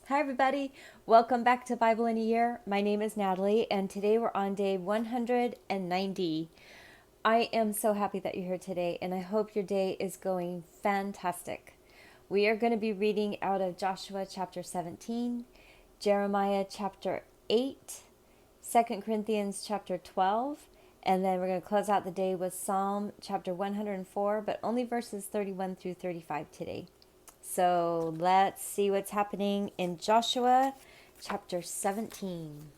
Hi, everybody. Welcome back to Bible in a Year. My name is Natalie, and today we're on day 190. I am so happy that you're here today, and I hope your day is going fantastic. We are going to be reading out of Joshua chapter 17, Jeremiah chapter 8, 2 Corinthians chapter 12, and then we're going to close out the day with Psalm chapter 104, but only verses 31 through 35 today. So let's see what's happening in Joshua chapter 17.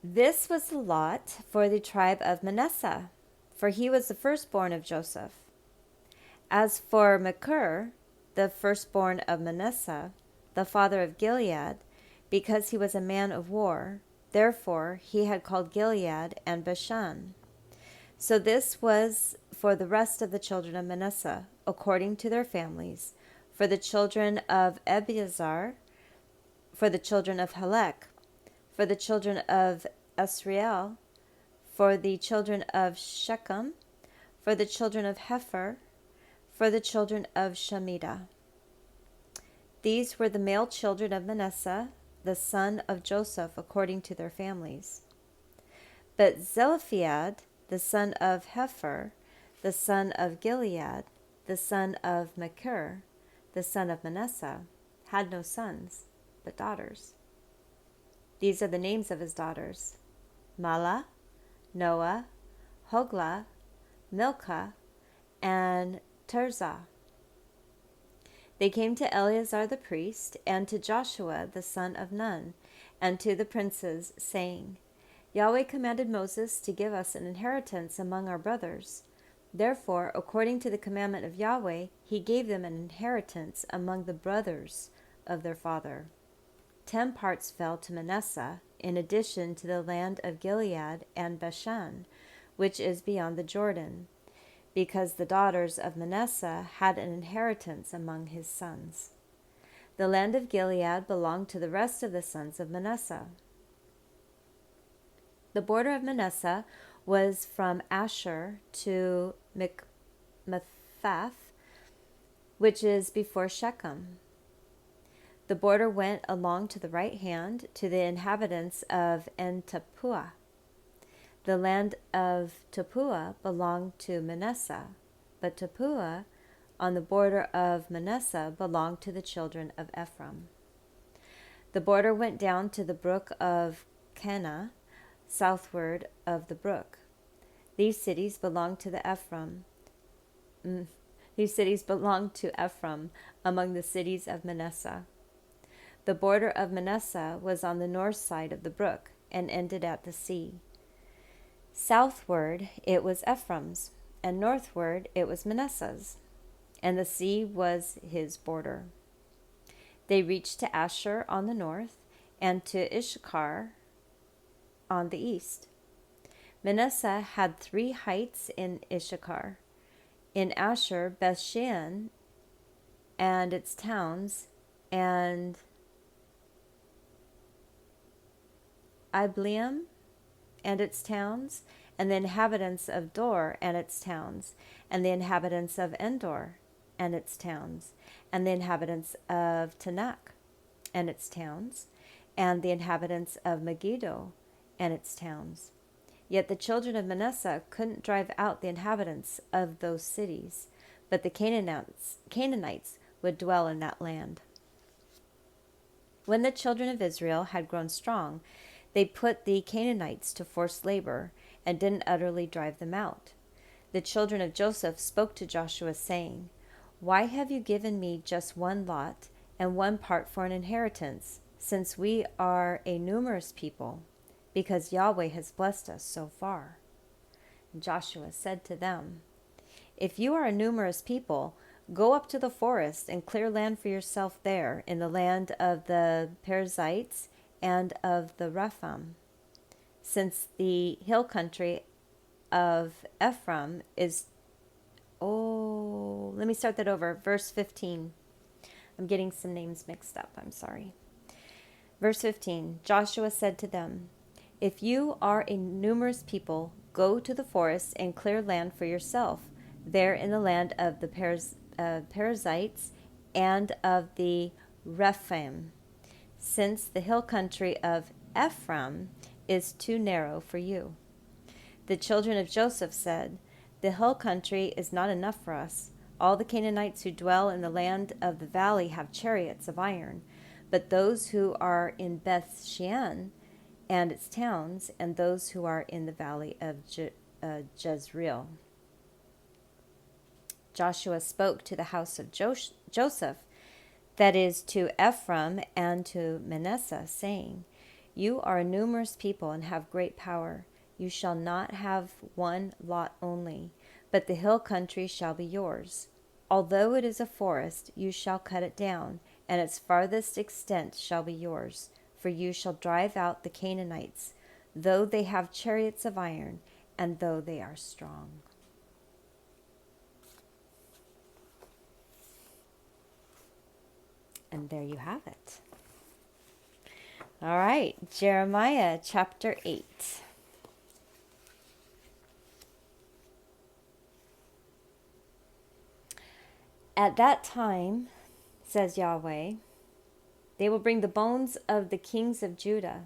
This was the lot for the tribe of Manasseh, for he was the firstborn of Joseph. As for Machir, the firstborn of Manasseh, the father of Gilead, because he was a man of war, therefore he had called Gilead and Bashan. So this was for the rest of the children of Manasseh, according to their families, for the children of Ebezer, for the children of Helek, for the children of Asriel, for the children of Shechem, for the children of Hepher, for the children of Shemida. These were the male children of Manasseh, the son of Joseph, according to their families. But Zelophehad, the son of Hepher, the son of Gilead, the son of Machir, the son of Manasseh, had no sons, but daughters. These are the names of his daughters: Mahlah, Noah, Hoglah, Milcah, and Tirzah. They came to Eleazar the priest, and to Joshua the son of Nun, and to the princes, saying, Yahweh commanded Moses to give us an inheritance among our brothers. Therefore, according to the commandment of Yahweh, he gave them an inheritance among the brothers of their father. 10 parts fell to Manasseh, in addition to the land of Gilead and Bashan, which is beyond the Jordan, because the daughters of Manasseh had an inheritance among his sons. The land of Gilead belonged to the rest of the sons of Manasseh. The border of Manasseh was from Asher to Michmethath, which is before Shechem. The border went along to the right hand to the inhabitants of En-Tappuah. The land of Tappuah belonged to Manasseh, but Tappuah on the border of Manasseh belonged to the children of Ephraim. The border went down to the brook of Cana, southward of the brook. These cities belonged to Ephraim among the cities of Manasseh. The border of Manasseh was on the north side of the brook and ended at the sea. Southward it was Ephraim's, and northward it was Manasseh's, and the sea was his border. They reached to Asher on the north, and to Issachar on the east. Manasseh had 3 heights in Issachar. In Asher, Bethshean and its towns, and Ibleam and its towns, and the inhabitants of Dor and its towns, and the inhabitants of Endor and its towns, and the inhabitants of Tanakh and its towns, and the inhabitants of Megiddo and its towns. Yet the children of Manasseh couldn't drive out the inhabitants of those cities, but the Canaanites would dwell in that land. When the children of Israel had grown strong, they put the Canaanites to forced labor and didn't utterly drive them out. The children of Joseph spoke to Joshua, saying, Why have you given me just 1 lot and 1 part for an inheritance, since we are a numerous people? Because Yahweh has blessed us so far. And Joshua said to them, If you are a numerous people, go up to the forest and clear land for yourself there, in the land of the Perizzites and of the Rephaim, since the hill country of Ephraim is... let me start that over. Verse 15. I'm getting some names mixed up. I'm sorry. Verse 15. Joshua said to them, If you are a numerous people, go to the forest and clear land for yourself. there in the land of the Perizzites and of the Rephaim, since the hill country of Ephraim is too narrow for you. The children of Joseph said, the hill country is not enough for us. All the Canaanites who dwell in the land of the valley have chariots of iron, but those who are in Beth Shean and its towns, and those who are in the valley of Jezreel. Joshua spoke to the house of Joseph, that is, to Ephraim and to Manasseh, saying, you are a numerous people and have great power. You shall not have one lot only, but the hill country shall be yours. Although it is a forest, you shall cut it down, and its farthest extent shall be yours. For you shall drive out the Canaanites, though they have chariots of iron, and though they are strong. And there you have it. All right, Jeremiah chapter 8. At that time, says Yahweh, they will bring the bones of the kings of Judah,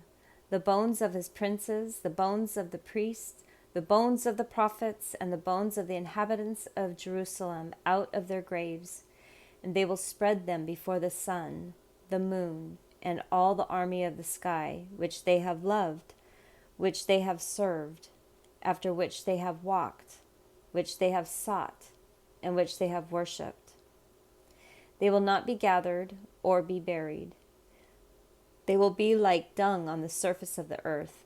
the bones of his princes, the bones of the priests, the bones of the prophets, and the bones of the inhabitants of Jerusalem out of their graves, and they will spread them before the sun, the moon, and all the army of the sky, which they have loved, which they have served, after which they have walked, which they have sought, and which they have worshipped. They will not be gathered or be buried. They will be like dung on the surface of the earth.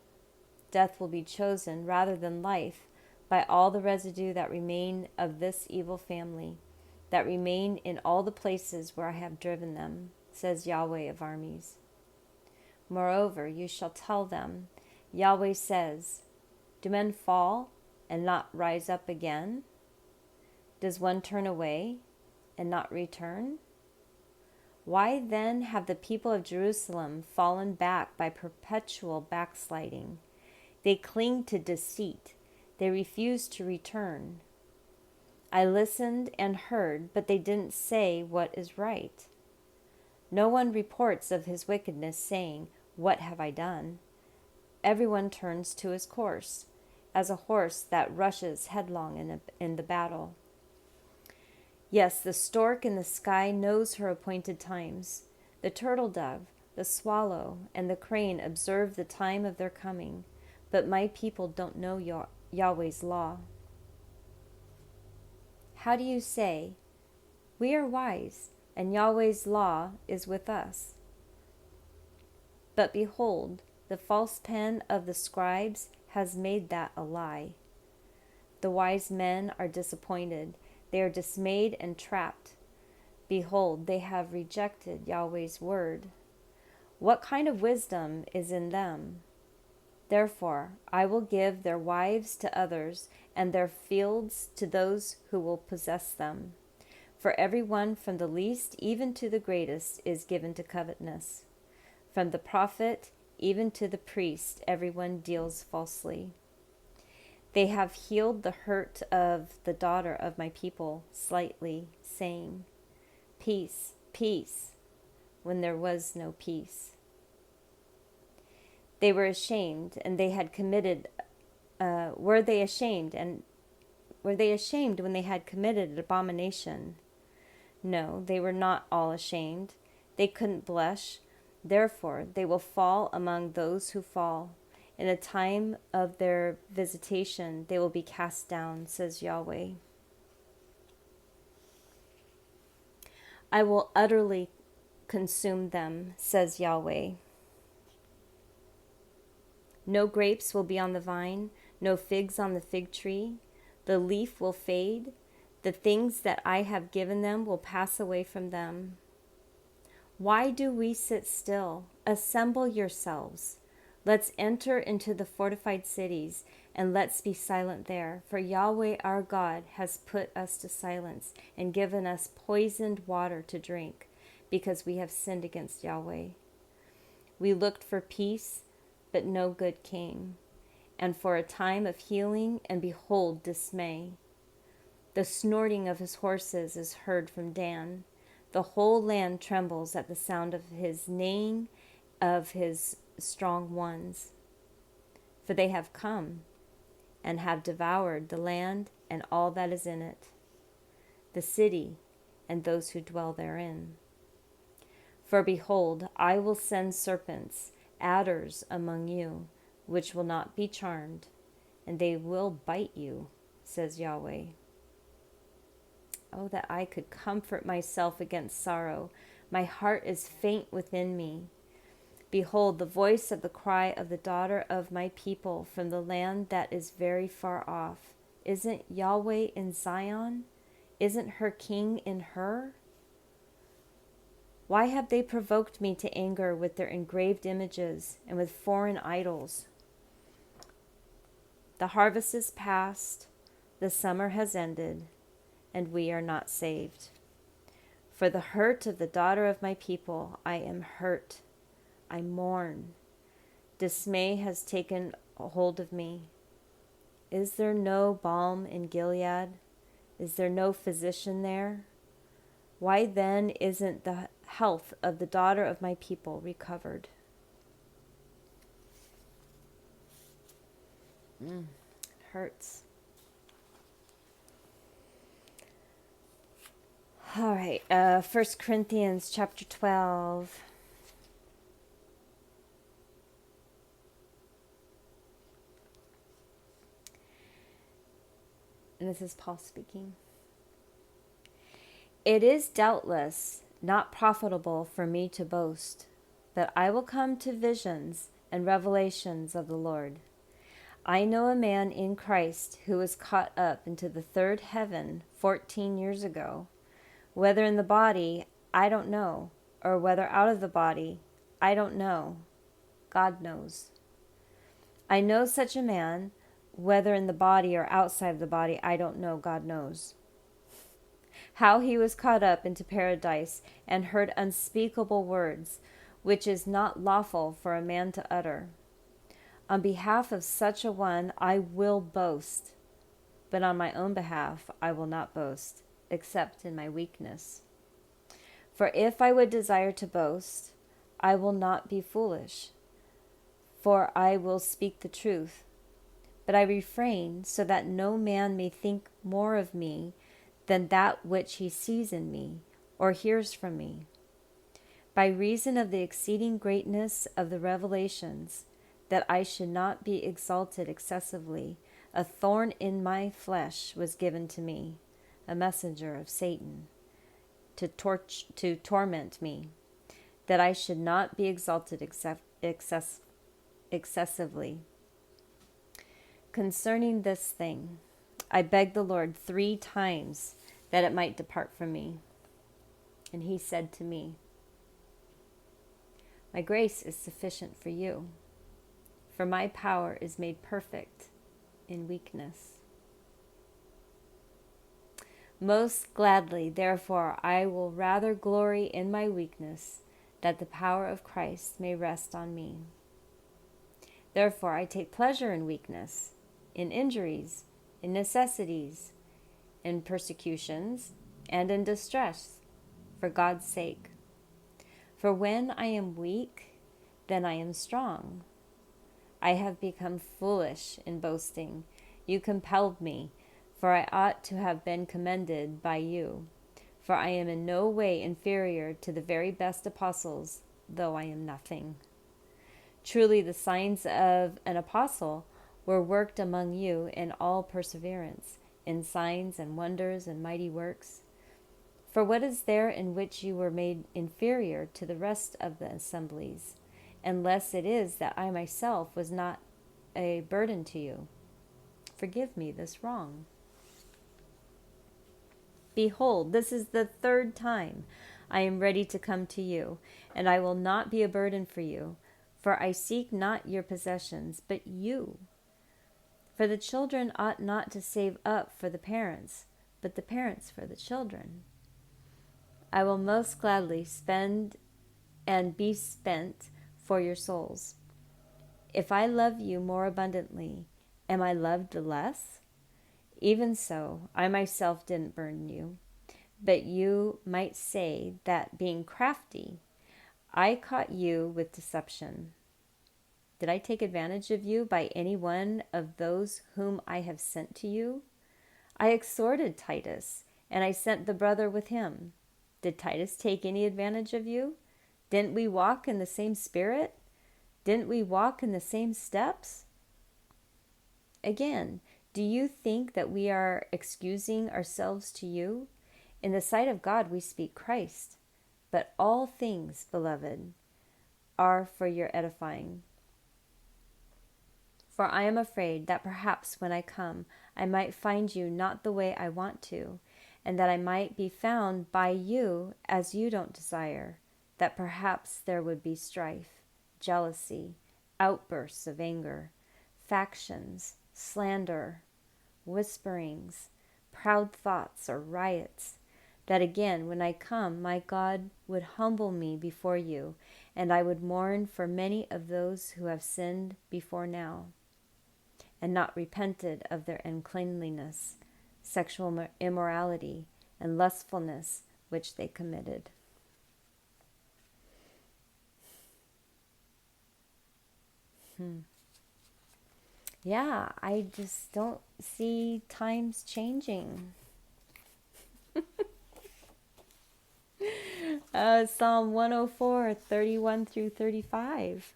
Death will be chosen rather than life by all the residue that remain of this evil family, that remain in all the places where I have driven them, says Yahweh of armies. Moreover, you shall tell them, Yahweh says, do men fall and not rise up again? Does one turn away and not return? Why then have the people of Jerusalem fallen back by perpetual backsliding? They cling to deceit. They refuse to return. I listened and heard, but they didn't say what is right. No one reports of his wickedness, saying, what have I done? Everyone turns to his course, as a horse that rushes headlong in the battle. Yes, the stork in the sky knows her appointed times. The turtle dove, the swallow, and the crane observe the time of their coming. But my people don't know Yahweh's law. How do you say, we are wise, and Yahweh's law is with us? But behold, the false pen of the scribes has made that a lie. The wise men are disappointed. They are dismayed and trapped. Behold, they have rejected Yahweh's word. What kind of wisdom is in them? Therefore, I will give their wives to others, and their fields to those who will possess them. For everyone from the least even to the greatest is given to covetousness. From the prophet even to the priest, everyone deals falsely. They have healed the hurt of the daughter of my people slightly, saying, peace, peace, when there was no peace. They were ashamed, and they had committed, were they ashamed when they had committed an abomination? No, they were not all ashamed. They couldn't blush. Therefore, they will fall among those who fall. In the time of their visitation, they will be cast down, says Yahweh. I will utterly consume them, says Yahweh. No grapes will be on the vine, no figs on the fig tree. The leaf will fade. The things that I have given them will pass away from them. Why do we sit still? Assemble yourselves. Let's enter into the fortified cities, and let's be silent there. For Yahweh our God has put us to silence and given us poisoned water to drink, because we have sinned against Yahweh. We looked for peace, but no good came, and for a time of healing, and behold, dismay. The snorting of his horses is heard from Dan. The whole land trembles at the sound of his neighing of his strong ones. For they have come and have devoured the land and all that is in it, the city and those who dwell therein. For behold, I will send serpents, adders among you, which will not be charmed, and they will bite you, says Yahweh. Oh, that I could comfort myself against sorrow. My heart is faint within me. Behold, the voice of the cry of the daughter of my people from the land that is very far off. Isn't Yahweh in Zion? Isn't her king in her? Why have they provoked me to anger with their engraved images and with foreign idols? The harvest is past, the summer has ended, and we are not saved. For the hurt of the daughter of my people, I am hurt. I mourn. Dismay has taken hold of me. Is there no balm in Gilead? Is there no physician there? Why then isn't the health of the daughter of my people recovered? It hurts. All right, 1 Corinthians chapter 12. And this is Paul speaking. It is doubtless not profitable for me to boast, but I will come to visions and revelations of the Lord. I know a man in Christ who was caught up into the third heaven 14 years ago. Whether in the body, I don't know, or whether out of the body, I don't know. God knows. I know such a man, whether in the body or outside of the body, I don't know. God knows. How he was caught up into paradise and heard unspeakable words, which is not lawful for a man to utter. On behalf of such a one, I will boast, but on my own behalf, I will not boast, except in my weakness. For if I would desire to boast, I will not be foolish, for I will speak the truth. But I refrain so that no man may think more of me than that which he sees in me or hears from me. By reason of the exceeding greatness of the revelations, that I should not be exalted excessively, a thorn in my flesh was given to me, a messenger of Satan, to torment me, that I should not be exalted excessively. Concerning this thing, I begged the Lord 3 times that it might depart from me. And he said to me, my grace is sufficient for you, for my power is made perfect in weakness. Most gladly, therefore, I will rather glory in my weakness, that the power of Christ may rest on me. Therefore, I take pleasure in weakness, in injuries, in necessities, in persecutions, and in distress, for God's sake. For when I am weak, then I am strong. I have become foolish in boasting. You compelled me, for I ought to have been commended by you. For I am in no way inferior to the very best apostles, though I am nothing. Truly the signs of an apostle were worked among you in all perseverance, in signs and wonders and mighty works. For what is there in which you were made inferior to the rest of the assemblies, unless it is that I myself was not a burden to you? Forgive me this wrong. Behold, this is the 3rd time I am ready to come to you, and I will not be a burden for you, for I seek not your possessions, but you. For the children ought not to save up for the parents, but the parents for the children. I will most gladly spend and be spent for your souls. If I love you more abundantly, am I loved less? Even so, I myself didn't burn you, but you might say that being crafty, I caught you with deception. Did I take advantage of you by any one of those whom I have sent to you? I exhorted Titus, and I sent the brother with him. Did Titus take any advantage of you? Didn't we walk in the same spirit? Didn't we walk in the same steps? Again, do you think that we are excusing ourselves to you? In the sight of God we speak Christ. But all things, beloved, are for your edifying. For I am afraid that perhaps when I come, I might find you not the way I want to, and that I might be found by you as you don't desire, that perhaps there would be strife, jealousy, outbursts of anger, factions, slander, whisperings, proud thoughts, or riots, that again, when I come, my God would humble me before you, and I would mourn for many of those who have sinned before now, and not repented of their uncleanliness, sexual immorality, and lustfulness which they committed. Yeah, I just don't see times changing. Psalm 104, 31 through 35.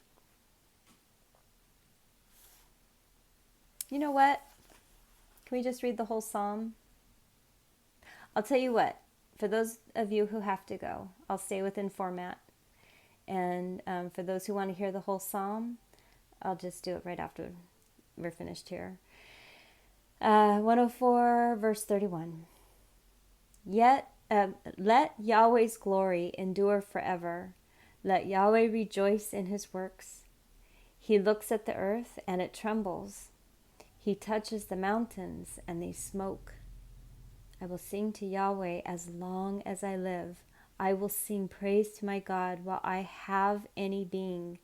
You know what? Can we just read the whole psalm? I'll tell you what. For those of you who have to go, I'll stay within format. And for those who want to hear the whole psalm, I'll just do it right after we're finished here. 104, verse 31. Yet let Yahweh's glory endure forever. Let Yahweh rejoice in his works. He looks at the earth, and it trembles. He touches the mountains, and they smoke. I will sing to Yahweh as long as I live. I will sing praise to my God while I have any being.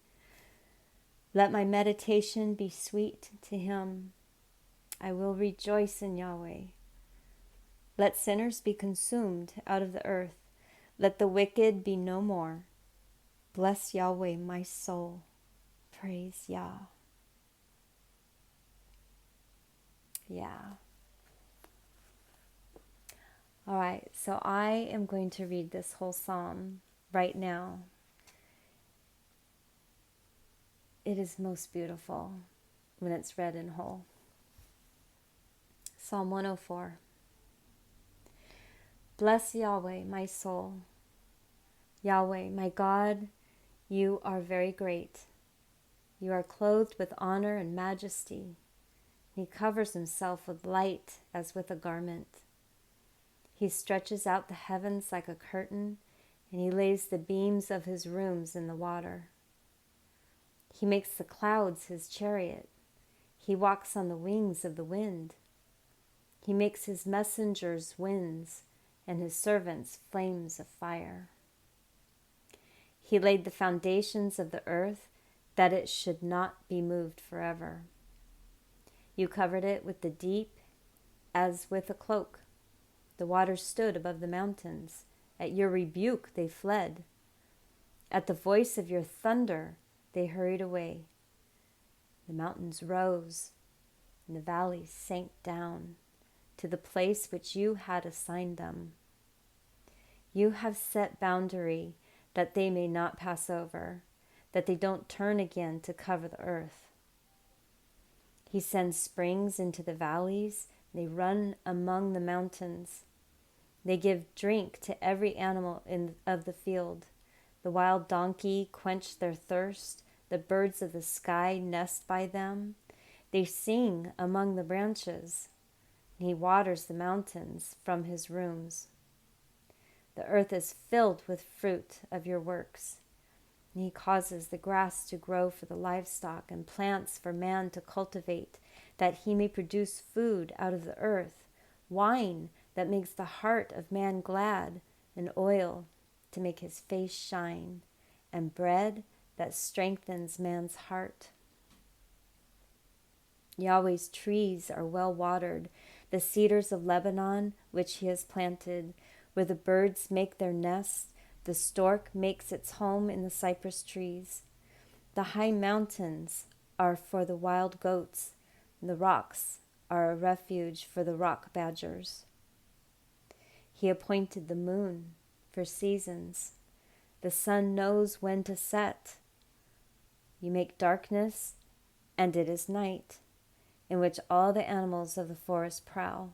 Let my meditation be sweet to him. I will rejoice in Yahweh. Let sinners be consumed out of the earth. Let the wicked be no more. Bless Yahweh, my soul. Praise Yah. Yeah. All right, so I am going to read this whole psalm right now. It is most beautiful when it's read in whole. Psalm 104. Bless Yahweh, my soul. Yahweh, my God, you are very great. You are clothed with honor and majesty. He covers himself with light as with a garment. He stretches out the heavens like a curtain, and he lays the beams of his rooms in the water. He makes the clouds his chariot. He walks on the wings of the wind. He makes his messengers winds, and his servants flames of fire. He laid the foundations of the earth, that it should not be moved forever. You covered it with the deep as with a cloak. The waters stood above the mountains. At your rebuke they fled. At the voice of your thunder they hurried away. The mountains rose, and the valleys sank down to the place which you had assigned them. You have set boundary that they may not pass over, that they don't turn again to cover the earth. He sends springs into the valleys. They run among the mountains. They give drink to every animal of the field. The wild donkey quench their thirst. The birds of the sky nest by them. They sing among the branches. He waters the mountains from his rooms. The earth is filled with fruit of your works. And he causes the grass to grow for the livestock and plants for man to cultivate, that he may produce food out of the earth, wine that makes the heart of man glad, and oil to make his face shine, and bread that strengthens man's heart. Yahweh's trees are well watered. the cedars of Lebanon, which he has planted, where the birds make their nests, the stork makes its home in the cypress trees. The high mountains are for the wild goats, and the rocks are a refuge for the rock badgers. He appointed the moon for seasons. The sun knows when to set. You make darkness, and it is night, in which all the animals of the forest prowl.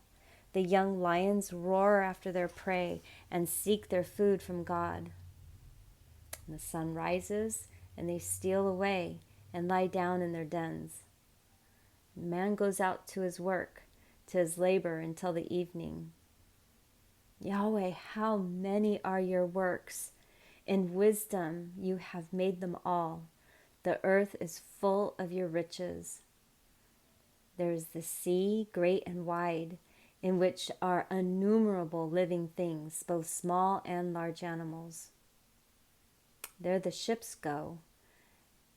The young lions roar after their prey and seek their food from God. And the sun rises, and they steal away and lie down in their dens. The man goes out to his work, to his labor until the evening. Yahweh, how many are your works? In wisdom you have made them all. The earth is full of your riches. There is the sea, great and wide, in which are innumerable living things, both small and large animals. There the ships go,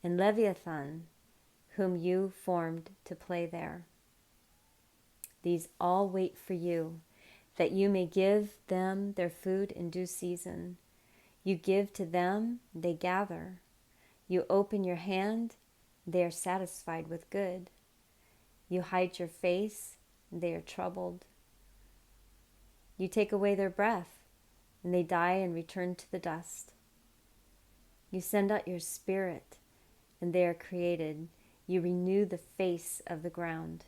and Leviathan, whom you formed to play there. These all wait for you, that you may give them their food in due season. You give to them, they gather. You open your hand, they are satisfied with good. You hide your face, they are troubled. You take away their breath, and they die and return to the dust. You send out your spirit, and they are created. You renew the face of the ground.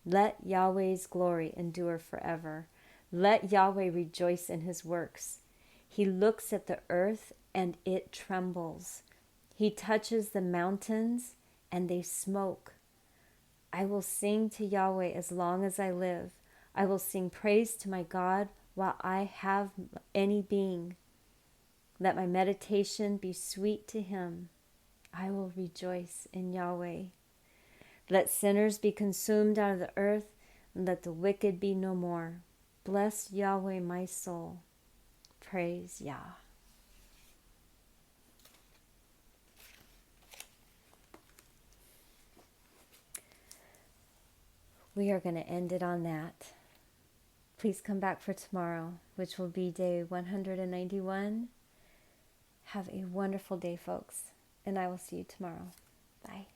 Let Yahweh's glory endure forever. Let Yahweh rejoice in his works. He looks at the earth, and it trembles. He touches the mountains, and they smoke. I will sing to Yahweh as long as I live. I will sing praise to my God while I have any being. Let my meditation be sweet to him. I will rejoice in Yahweh. Let sinners be consumed out of the earth, and let the wicked be no more. Bless Yahweh, my soul. Praise Yah. We are going to end it on that. Please come back for tomorrow, which will be day 191. Have a wonderful day, folks, and I will see you tomorrow. Bye.